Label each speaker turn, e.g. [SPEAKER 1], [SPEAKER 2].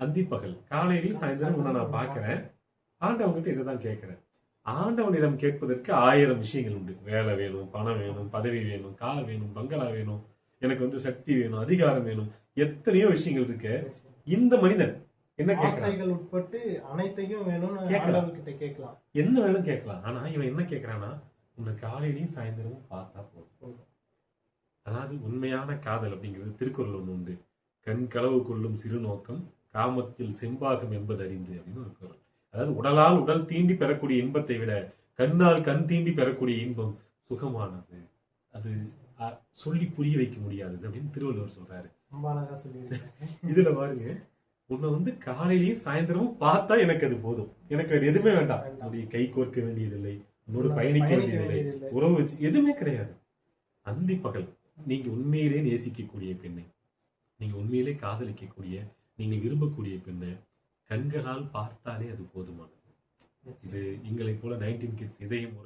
[SPEAKER 1] அந்திப்பகல் காலையிலையும் சாயந்தரம் உன்னை நான் பார்க்கிறேன். ஆண்டவன்கிட்ட இதைதான் கேட்கிறேன். ஆண்டவனிடம் கேட்பதற்கு 1000 விஷயங்கள் உண்டு. வேலை வேணும், பணம் வேணும், பதவி வேணும், கார் வேணும், பங்களா வேணும், எனக்கு சக்தி வேணும், அதிகாரம் வேணும், எத்தனையோ விஷயங்கள் இருக்கு. இந்த மனிதன் என்ன கேட்கறான்?
[SPEAKER 2] உட்பட்டு அனைத்தையும் வேணும்னு கேட்கலாம்,
[SPEAKER 1] என்ன வேணும் கேட்கலாம். ஆனா இவன் என்ன கேட்கறானா, உன்னை காலையிலையும் சாயந்தரமும் பார்த்தா போதும். அதாவது உண்மையான காதல் அப்படிங்கிறது திருக்குறள் ஒண்ணு உண்டு. கண் களவு கொள்ளும் சிறு நோக்கம் காமத்தில் செம்பாகும் என்பது அறிந்து அப்படின்னு ஒரு குறள். அதாவது உடலால் உடல் தீண்டி பெறக்கூடிய இன்பத்தை விட கண்ணால் கண் தீண்டி பெறக்கூடிய இன்பம் சுகமானது, அது சொல்லி புரிய வைக்க முடியாதது அப்படின்னு திருவள்ளுவர் சொல்றாரு. இதுல பாருங்க, உன்னை காலையிலயும் சாயந்தரமும் பார்த்தா எனக்கு அது போதும், எனக்கு அது எதுவுமே வேண்டாம். உன்னுடைய கை கோர்க்க வேண்டியதில்லை, உன்னோட பயணிக்க வேண்டியதில்லை, உறவு வச்சு எதுவுமே கிடையாது. அந்தி பகல் நீங்க உண்மையிலே நேசிக்கக்கூடிய பெண்ணை, நீங்க உண்மையிலே காதலிக்கக்கூடிய, நீங்கள் விரும்பக்கூடிய பெண்ணை கண்களால் பார்த்தாலே அது போதுமானது. இது எங்களை போல 19 கிட்ஸ் இதயம்